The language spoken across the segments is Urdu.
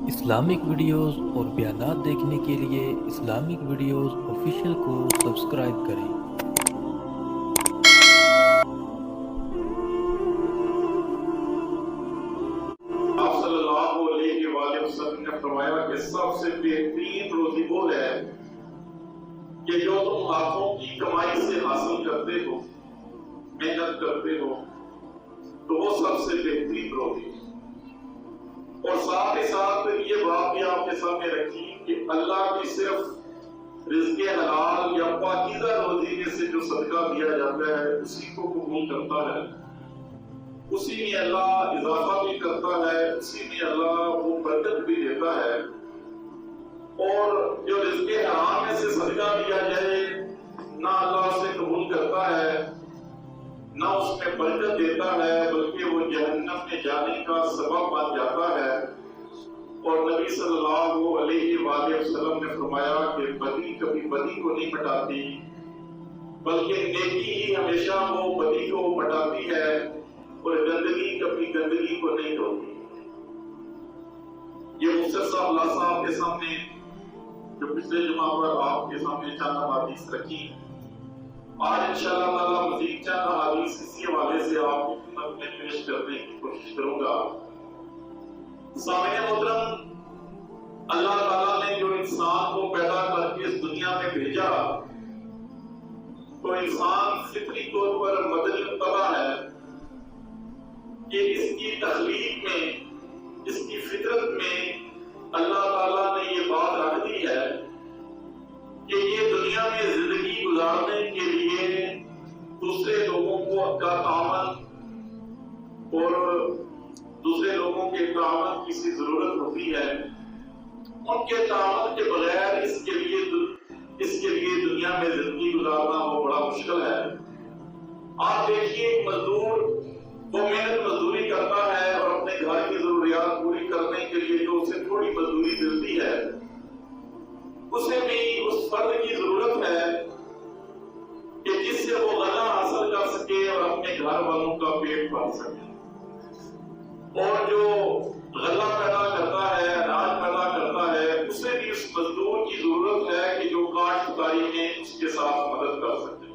اسلامک ویڈیوز اور بیانات دیکھنے کے لیے اسلامک ویڈیوز آفیشیل کو سبسکرائب کریں۔ آپ صلی اللہ علیہ وآلہ وسلم نے فرمایا کہ سب سے بہترین روزی وہ ہے کہ جو تم ہاتھوں کی کمائی سے حاصل کرتے ہو، محنت کرتے ہو، تو وہ سب سے بہترین روزی۔ اور ساتھ ہی ساتھ یہ بات بھی آپ کے سامنے رکھی کہ اللہ کی صرف رزق حلال یا پاکیزہ روزی میں سے جو صدقہ دیا جاتا ہے اسی کو قبول کرتا ہے، اسی میں اللہ اضافہ بھی کرتا ہے، اسی میں اللہ وہ برکت بھی دیتا ہے۔ اور جو رزق حرام میں سے صدقہ دیا جائے نہ اللہ اسے قبول کرتا ہے، نہ اس میں برکت دیتا ہے، بلکہ وہ جہنم میں جانے کا سبب بن جاتا ہے۔ اور نبی صلی اللہ علیہ وآلہ وسلم نے فرمایا کہ بدی کبھی بدی کو نہیں مٹاتی، بلکہ نیکی ہی ہمیشہ وہ بدی کو مٹاتی ہے، اور گندگی کبھی گندگی کو نہیں دھوتی۔ یہ مفسر صاحب اللہ صاحب کے سامنے جو پچھلے جمعہ پر آپ کے سامنے چند احادیث رکھی، آج انشاءاللہ تعالی مزید چند احادیث اسی حوالے سے آپ کی خدمت میں پیش کرنے کی کوشش کروں گا۔ سامعین محترم، اللہ تعالیٰ نے جو انسان کو پیدا کر کے اس دنیا میں بھیجا تو انسان فطری طور پر مدنی طبع ہے کہ اس کی تخلیق میں، اس کی فطرت میں اللہ تعالیٰ نے یہ بات رکھ دی ہے کہ یہ دنیا میں زندگی گزارنے کے لیے دوسرے لوگوں کو کا تعاون اور دوسرے لوگوں کے تعاون کی سی ضرورت ہوتی ہے۔ ان کے تعاون کے بغیر اس کے لیے دنیا میں زندگی گزارنا وہ بڑا مشکل ہے۔ آپ دیکھیے ایک مزدور وہ محنت مزدوری کرتا ہے اور اپنے گھر کی ضروریات پوری کرنے کے لیے جو اسے تھوڑی مزدوری ملتی ہے، اسے بھی اس فرد کی ضرورت ہے کہ جس سے وہ غلہ حاصل کر سکے اور اپنے گھر والوں کا پیٹ بھر سکے۔ اور جو غلہ پیدا کرتا ہے، اناج پیدا کرتا ہے، اسے بھی اس مزدور کی ضرورت ہے کہ جو کاشتکاری میں اس کے ساتھ مدد کر سکے۔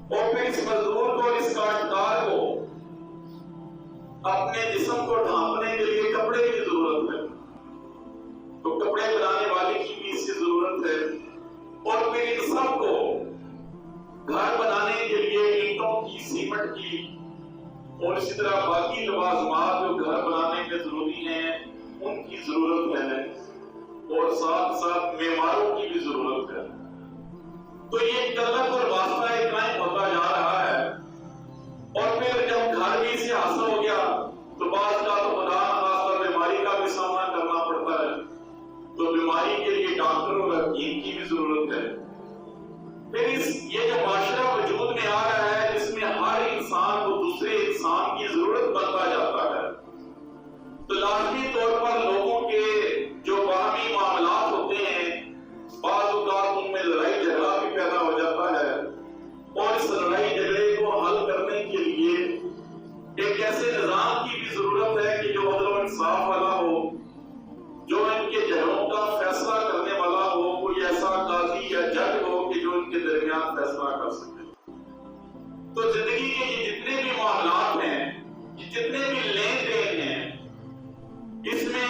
اور پھر اس مزدور کو، اس کاشتکار کو اپنے جسم کو ڈھانپنے کے لیے کپڑے کی ضرورت ہے، تو کپڑے بنانے والے کی بھی اس کی ضرورت ہے۔ اور پھر ان سب کو گھر بنانے کے لیے اینٹوں کی، سیمنٹ کی اور اسی طرح باقی لوازمات جو گھر بنانے میں ضروری ہیں ان کی ضرورت ہے، اور ساتھ ساتھ معماروں کی بھی ضرورت ہے۔ تو یہ کلف اور واسطہ قائم ہوتا جا رہا ہے۔ اور پھر جب گھر بھی سے حاصل ہو گیا تو بعض کا تو خدا نخواستہ بیماری کا بھی سامنا کرنا پڑتا ہے، تو بیماری کے لیے ڈاکٹر اور حکیم کی بھی ضرورت ہے۔ پھر یہ جو معاشرہ وجود میں آ رہا ہے جس میں ہر انسان کو دوسرے انسان کی ضرورت بنتا جاتا ہے، تو لازمی طور پر لوگوں کے جو باہمی معاملات ہوتے ہیں، بعض اوقات ان میں لڑائی جھگڑا بھی پیدا ہو جاتا ہے، اور اس لڑائی جھگڑے کو حل کرنے کے لیے ایک ایسے نظام کی بھی ضرورت ہے کہ جو عدل و انصاف والا ہو، جو ان کے جھگڑوں کا فیصلہ کرنے والا ہو، کوئی ایسا قاضی یا جج ہو کہ جو ان کے درمیان فیصلہ کر سکے۔ تو زندگی کے یہ جتنے بھی معاملات ہیں، یہ جتنے بھی لین دین ہیں، اس میں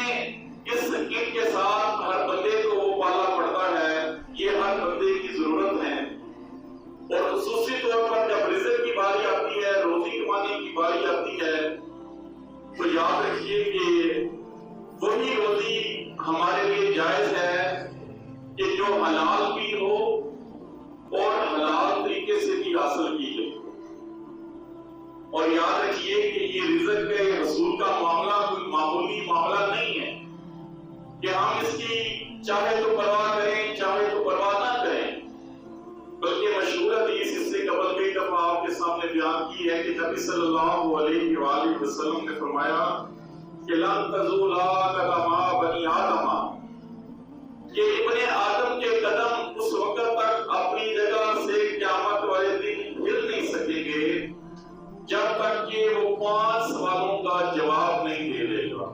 ان کے ساتھ ہر بندے کو وہ پالا پڑتا ہے، یہ ہر بندے کی ضرورت ہے۔ اور خصوصی طور پر جب رزق کی باری آتی ہے، روزی کمانے کی باری آتی ہے، تو یاد رکھیے کہ وہی روزی ہمارے لیے جائز ہے کہ جو حلال بھی ہو اور حلال طریقے سے بھی حاصل کی جائے۔ اور یاد رکھیے کہ یہ رزق کے حصول کا معاملہ کوئی معمولی معاملہ نہیں ہے کہ ہم اس کی چاہے تو پرواہ کریں، چاہے تو پرواہ نہ کریں، بلکہ مشہور حدیث اس سے قبل کئی دفعہ آپ کے سامنے بیان کی ہے کہ نبی صلی اللہ علیہ وآلہ وسلم نے فرمایا کہ لن تزولا قدما بنی آدم، کہ ابن آدم کے قدم اس وقت تک اپنی جگہ سے قیامت والے دن ہل نہیں سکیں گے جب تک کہ وہ 5 سوالوں کا جواب نہیں دے لے گا۔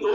2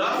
10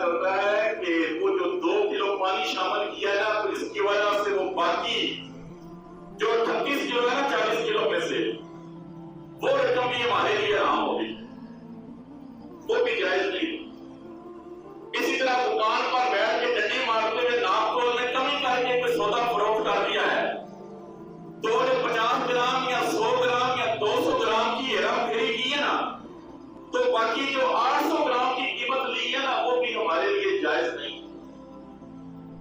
چلتا ہے کہ وہ جو 2 کلو پانی شامل کیا ہے نا، تو اس کی وجہ سے وہ باقی جو 38 کلو ہے نا 40 کلو میں سے وہ رقم بھی ہمارے لیے عام ہوگی، وہ بھی جائز نہیں۔ اسی طرح دکان پر بیٹھ کے ڈنڈی مارتے ہوئے ناپ تول میں کمی کر کے کوئی سودا فروخت کر دیا ہے، تو جو 50 گرام یا 100 گرام یا 200 گرام کی ہیرا پھیری کی ہے نا، تو باقی جو 800 گرام کی قیمت لی ہے نا، وہ بھی ہمارے لیے جائز نہیں،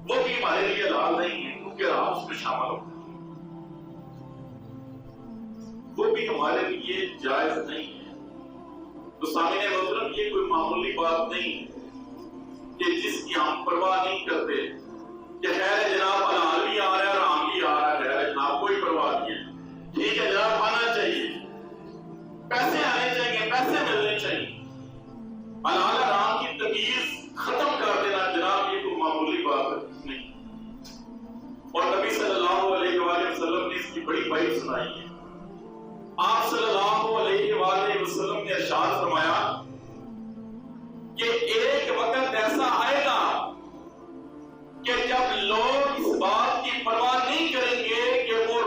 وہ بھی ہمارے لیے حلال نہیں ہے، کیونکہ حرام اس میں شامل ہو، وہ بھی ہمارے لیے جائز نہیں ہے۔ تو سامعین محترم، یہ کوئی معمولی بات نہیں کہ جس کی ہم پرواہ نہیں کرتے کہ خیر جناب حلال بھی آ رہا ہے حرام بھی آ رہا ہے جناب، کوئی پرواہ نہیں ہے، ٹھیک ہے جناب آنا چاہیے، پیسے آنے چاہیے، پیسے ملنے چاہیے، حلال حرام کی تمیز ختم کر دینا جناب، یہ کوئی معمولی بات نہیں۔ اور نبی صلی اللہ علیہ وآلہ وسلم نے اس کی بڑی بحث سنائی ہے۔ آپ صلی اللہ علیہ وآلہ وسلم نے ارشاد فرمایا کہ ایک وقت ایسا آئے گا کہ جب لوگ اس بات کی پرواہ نہیں کریں گے کہ وہ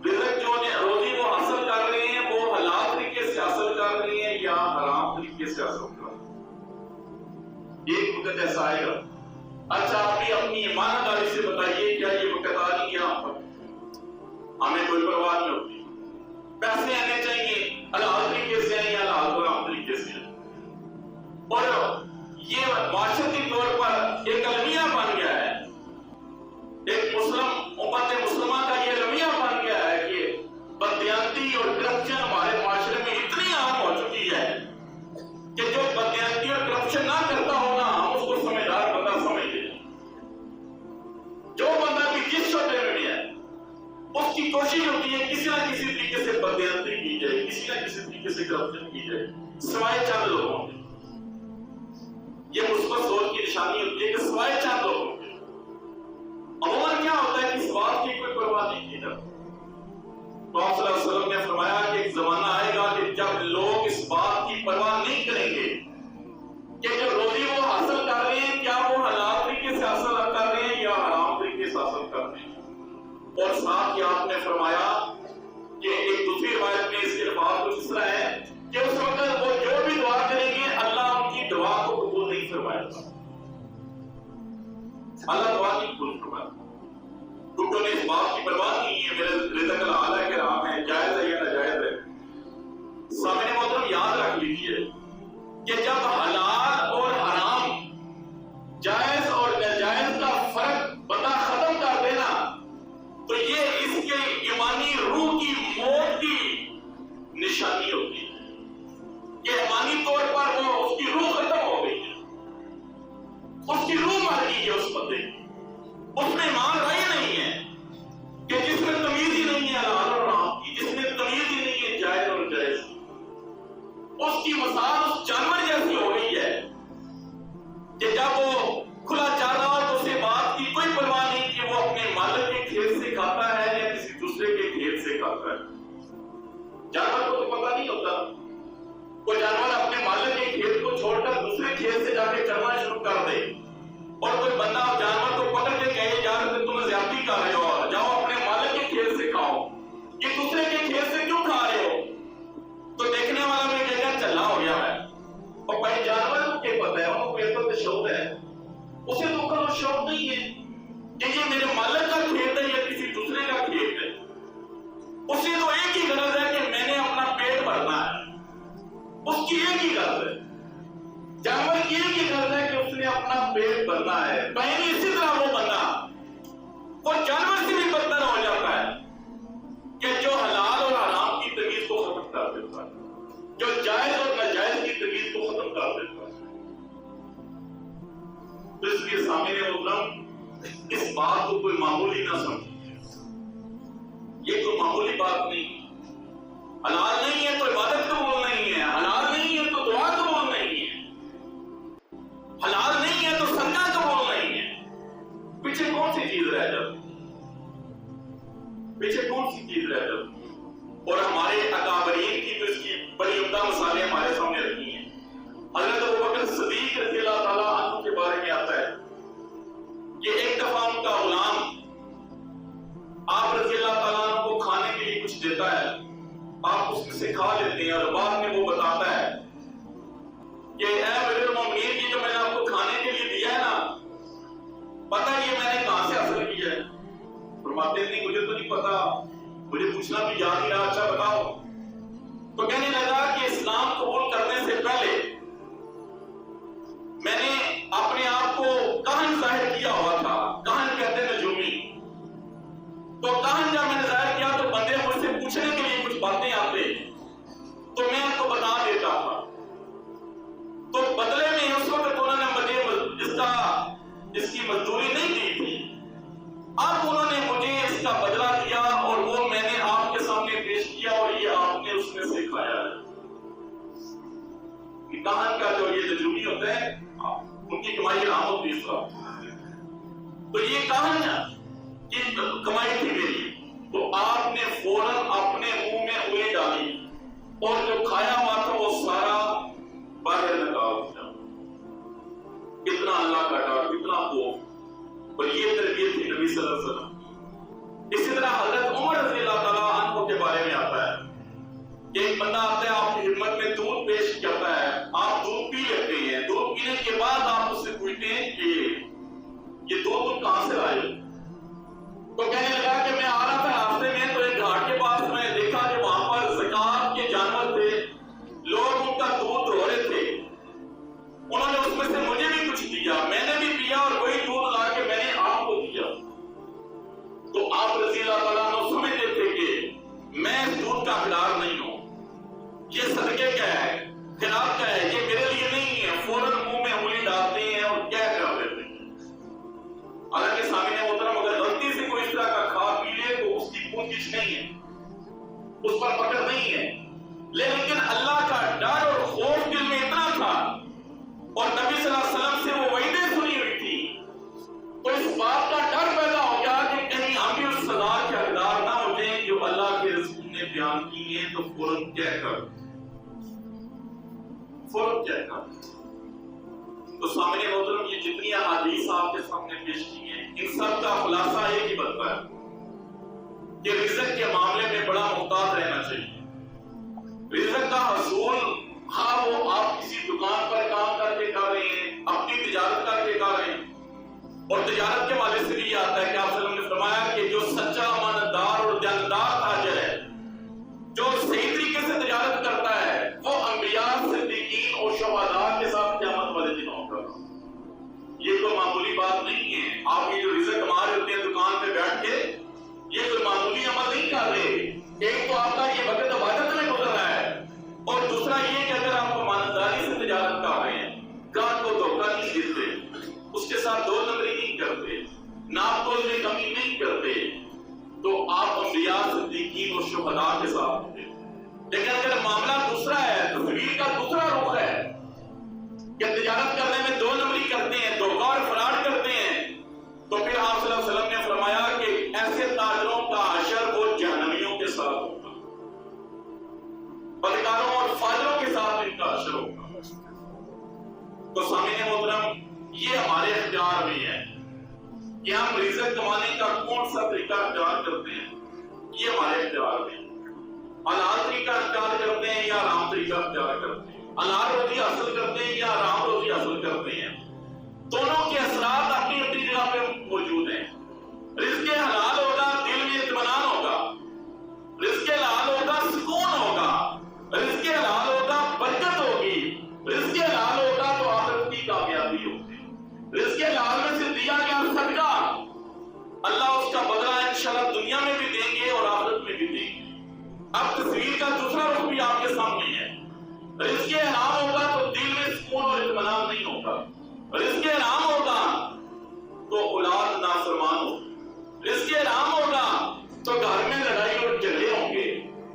رزق جو روزی وہ حاصل کر رہے ہیں وہ حلال طریقے سے حاصل کر رہے ہیں یا حرام طریقے سے حاصل کر رہے ہیں۔ ایک وقت ایسا آئے گا۔ اچھا آپ بھی اپنی ایمانداری سے بتائیے، کیا یہ وقت آ نہیں گیا ہم پر؟ ہمیں کوئی پرواہ نہیں ہوتی، پیسے آنے چاہیے، حلال طریقے سے ہیں یا حرام طریقے سے ہیں، اور یہ معاشرتی طور پر ایک المیہ بن گیا ہے، ایک مسلم امت مسلمہ کا یہ المیہ بن گیا ہے کہ بددیانتی اور کرپشن ہمارے معاشرے میں اتنی عام ہو چکی ہے کہ جو بددیانتی اور کرپشن نہ کرتا ہونا ہم اس کو سمجھدار بندہ سمجھتے ہیں۔ جو بندہ بھی جس شعبے میں بھی ہے اس کی کوشش ہوتی ہے کسی نہ کسی طریقے سے بددیانتی کی جائے، کسی نہ کسی طریقے سے کرپشن کی جائے، سوائے چند لوگوں کے۔ یہ مثبت سوچ کی نشانی ہوتی ہے کہ سوائے چند لوگوں کے عموماً کیا ہوتا ہے کہ اس بات کی کوئی پرواہ نہیں کی جاتی۔ تو آپ صلی اللہ علیہ وسلم نے فرمایا کہ ایک زمانہ آئے گا کہ جب لوگ اس بات کی پرواہ نہیں کریں گے کہ جو روزی وہ حاصل کر رہے ہیں کیا وہ حلال طریقے سے حاصل کر رہے ہیں یا حرام طریقے سے حاصل کر رہے ہیں۔ اور ساتھ ہی آپ نے فرمایا کہ ایک دوسری روایت میں اس کے الفاظ کچھ اس طرح ہے کہ اس وقت وہ جو بھی دعا کریں گے اللہ ان کی دعا کو قبول نہیں فرمائے گا، اللہ دعا نہیں قبول فرمائے گا، کیونکہ انہیں اس بات کی پرواہ نہیں ہے میرے رزق حلال ہے کہ حرام ہے، جائز ہے یا ناجائز ہے۔ سامعین محترم یاد رکھ لیجیے کہ جب حلال اور حرام، جائز اور ناجائز کا فرق بندہ ختم کر دینا تو یہ اس کے ایمانی روح کی موت کی نشانی ہوتی ہے کہ ایمانی طور پر وہ اس کی روح ختم ہو گئی ہے، اس کی روح مر گئی ہے اس بندے کی، اس میں ایمان رہی نہیں ہے کہ جس میں تمیز ہی نہیں ہے حلال اور حرام کی، جس میں تمیز ہی نہیں ہے جائز اور جائز کی، اس کی مثال اس جانور جیسی ہو گئی ہے کہ جب وہ کھلا چار رہا ہو تو اسے بات کی کوئی پرواہ نہیں کہ وہ اپنے مالک کے کھیت سے کھاتا ہے یا کسی دوسرے کے کھیت سے کھاتا ہے۔ جانور کو تو پتہ نہیں ہوتا، وہ جانور اپنے مالک کے کھیت کو چھوڑ کر دوسرے کھیت سے جا کے چرنا شروع کر دے، اور کوئی بندہ جانور کو پکڑ کے کہے جانور تم زیادتی کر رہے ہو، جاؤ اپنے مالک کے کھیت سے کھاؤ، یہ دوسرے کے کھیت سے کیوں کھا رہے ہو؟ تو دیکھنے والا بھی کہے گا چلا ہو گیا ہے، اور بھائی جانور کو کیا پتہ ہے، ان کو یہ تو شوق ہے، اسے تو کا شوق نہیں ہے کہ یہ میرے مالک کا کھیت ہے یا کسی دوسرے کا کھیت ہے، اسے تو ایک ہی غرض ہے کہ میں نے اپنا پیٹ بھرنا ہے، اس کی ایک ہی غرض ہے، جانور کی ایک ہی غرض ہے کہ اس نے اپنا پیٹ بھرنا ہے۔ بہن اسی طرح وہ بندہ وہ جانور سے بھی بدتر ہو جاتا ہے کہ جو حلال اور حرام کی تمیز کو ختم کر دیتا ہے، جو جائز اور ناجائز کی تمیز کو ختم کر دیتا ہے۔ تو اس لیے سامعین محترم اس بات کو کوئی معمولی نہ سمجھیں، یہ کوئی معمولی بات نہیں، حلال نہیں ہے تو عبادت قبول نہیں ہے، حلال نہیں ہے تو دعا قبول نہیں ہے، حلال نہیں ہے تو صدقہ قبول نہیں ہے۔ پیچھے کون سی چیز رہ جاتی، پیچھے کون سی چیز رہ جاتی؟ اور ہمارے اکابرین کی تو اس کی بڑی عمدہ مثالیں ہمارے سامنے رکھی ہیں۔ حضرت ابوبکر صدیق رضی اللہ سے کھا لیتے ہیں اور بعد میں وہ بتاتا ہے کہ اے امیر المومنین، یہ جو میں نے آپ کو کھانے کے لیے دیا ہے نا، پتہ ہے یہ میں نے کہاں سے حاصل کیا ہے؟ فرماتے نہیں مجھے تو نہیں پتا، مجھے پوچھنا بھی یاد نہیں رہا، اچھا بتاؤ۔ تو کہنے لگا کہ اسلام قبول کرنے سے پہلے میں نے اپنے آپ کو کہن ظاہر کیا ہوا تھا، کہن کہتے ہیں نجومی۔ تو کہن جب میں نے ظاہر کیا تو بندے مجھ سے پوچھنے کے لیے کچھ باتیں آتے تو میں ان کو بتا دیتا تھا، تو بدلے میں اس وقت انہوں نے مجھے اس کی مزدوری نہیں دی تھی، اب انہوں نے مجھے اس کا بدلہ دیا اور وہ میں نے آپ کے سامنے پیش کیا اور یہ آپ نے اس میں سے کھایا ہے۔ کہن کا جو یہ نجومی ہوتا ہے ان کی کمائی حرام ہوتی ہے، تو یہ کہن کی کمائی تھی میری، تو آپ نے فوراً اپنے منہ میں انگلی ڈالی اور جو کھایا ہوا تھا وہ سارا باہر نکال دیا۔ کتنا اللہ کا ڈر، کتنا خوف، اور یہ تربیت تھی نبی صلی اللہ علیہ وسلم۔ اسی طرح حضرت عمر رضی اللہ تعالیٰ عنہ کے بارے میں آتا ہے کہ ایک بندہ آتا ہے، آپ کی خدمت میں دودھ پیش کرتا ہے، آپ دودھ پی لیتے ہیں، دودھ پینے کے بعد آپ اس سے پوچھتے ہیں کہ یہ دودھ تم کہاں سے لائے؟ تو کہنے لگا کہ میں آ رہا تھا راستے میں تو ایک گھاٹ کے پاس میں دیکھا کہ وہاں پر زکات کے جانور تھے، لوگ ان کا دودھ رو رہے تھے، انہوں نے اس میں سے مجھے بھی کچھ دیا، میں نے بھی پیا اور وہی دودھ لا کے میں نے آپ کو دیا۔ تو آپ رضی اللہ تعالیٰ عنہ سمجھتے تھے کہ میں اس دودھ کا حقدار نہیں ہوں، یہ صدقے کا ہے، خیرات کا ہے، یہ میرے لیے نہیں ہے، فوراً منہ میں انگلی ڈالتے ہیں اور کیا کر دیتے ہیں۔ حالانکہ سامنے محترم اگر غلطی سے کوئی اس طرح کا کھا پی لے تو اس کی پوچھگچھ نہیں ہے، اس پر پکڑ نہیں ہے، لیکن اللہ کا ڈر اور خوف دل میں اتنا تھا اور نبی صلی اللہ علیہ وسلم سے وہ وعدیں سنی ہوئی تھی، تو اس بات کا ڈر پیدا ہو گیا کہ کہیں ہم بھی اس سزا کے حقدار نہ ہو جائیں جو اللہ کے رسول نے بیان کی ہے، تو فوراً کہہ کر تو سامنے محترم یہ جتنی احادیث آپ کے سامنے پیش کی ہیں، ان سب کا خلاصہ ایک ہی بنتا ہے کہ رزق کے معاملے میں بڑا محتاط رہنا چاہیے۔ رزق کا حصول، ہاں وہ آپ کسی دکان پر کام کر کے کر رہے ہیں، اپنی تجارت کر کے کر رہے ہیں، اور تجارت کے حوالے سے بھی یہ آتا ہے کہ آپ صلی اللہ علیہ وسلم نے فرمایا کہ جو سچا امانتدار اور جاندار تاجر ہے، جو صحیح طریقے سے تجارت کرتا ہے، وہ انبیاء، صدیقین اور شہداء کے ساتھ قیامت والے دن ہوگا۔ یہ کوئی معمولی بات نہیں ہے، آپ یہ جو رزق کما رہے ہوتے ہیں دکان پہ بیٹھ کے، یہ کوئی معمولی عمل نہیں کر رہے۔ ایک تو آپ کا یہ وقت عبادت میں گزر رہا ہے، اور دوسرا یہ کہ اگر آپ امانتداری سے تجارت کر رہے ہیں، گاہک کو دھوکہ نہیں دیتے، اس کے ساتھ دو نمبری نہیں کرتے، ناپ تول میں کمی نہیں کرتے، تو آپ انبیاء، صدیقین اور شہداء کے ساتھ ہوتے ہیں۔ لیکن اگر معاملہ دوسرا ہے، تصویر کا دوسرا رخ ہے کہ تجارت کرنے میں دو نمبری کرتے ہیں، دھوکہ اور فراڈ کرتے ہیں، تو پھر آپ صلی اللہ علیہ وسلم نے فرمایا کہ ایسے تاجروں کا حشر وہ جہنمیوں کے ساتھ ہوگا، بدکاروں اور فاجروں کے ساتھ ان کا حشر ہوگا۔ تو سامعین محترم، یہ ہمارے اختیار میں ہے کہ ہم رزق کمانے کا کون سا طریقہ اختیار کرتے ہیں، یہ ہمارے اختیار میں ہے۔ حلال طریقہ اختیار کرتے ہیں یا حرام طریقہ اختیار کرتے ہیں، حلال روزی حاصل کرتے ہیں یا حرام روزی حاصل کرتے ہیں، دونوں کے اثرات اپنی اپنی جگہ پہ موجود ہیں۔ رزق حلال ہوگا، دل میں اطمینان ہوگا، رزق حلال ہوگا، سکون ہوگا، رزق حلال ہوگا، برکت ہوگی، رزق حلال ہوگا تو آخرت کی کامیابی ہوگی۔ رزق حلال میں سے دیا گیا صدقہ، اللہ اس کا بدلہ انشاءاللہ دنیا میں بھی دیں گے اور آخرت میں بھی دیں گے۔ اب تصویر کا دوسرا رخ بھی آپ کے سامنے ہے۔ رزق حرام ہوگا تو دل میں سکون اور اطمینان نہیں ہوگا، رزق حرام ہوگا تو اولاد نافرمان ہوگی، رزق حرام ہوگا تو گھر میں لڑائی اور جھگڑے ہوں گے،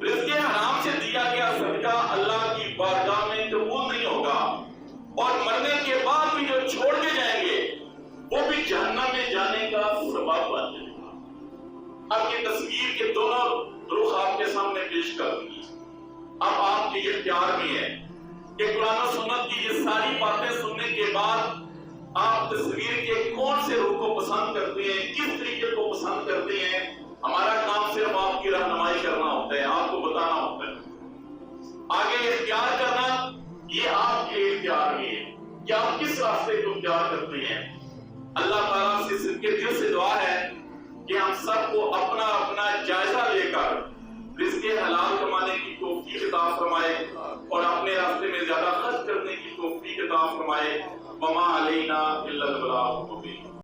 رزق حرام سے دیا گیا صدقہ اللہ کی بارگاہ میں قبول نہیں ہوگا، اور مرنے کے بعد بھی جو چھوڑ کے جائیں گے وہ بھی جہنم میں جانے کا سبب بن جائے گا۔ اب یہ تصویر کے دونوں رخ آپ کے سامنے پیش کر دی۔ اب آپ کے اختیار میں ہے کہ قرآن و سنت کی یہ ساری باتیں سننے کے بعد آپ تصویر کے کون سے رخ کو پسند کرتے ہیں، کس طریقے کو پسند کرتے ہیں۔ ہمارا کام صرف آپ کی رہنمائی کرنا ہوتا ہے، آپ کو بتانا ہوتا ہے آگے اختیار کرنا یہ آپ کے اختیار میں ہے کہ آپ کس راستے کو اختیار کرتے ہیں۔ اللہ تعالیٰ سے سب کے دل سے دعا ہے کہ ہم سب کو اپنا اپنا جائزہ لے کر رزق حلال کمانے کی توفیق عطا فرمائے اور اپنے راستے میں زیادہ خرچ کرنے کی توفیق عطا فرمائے۔ وما علینا الا البلاغ۔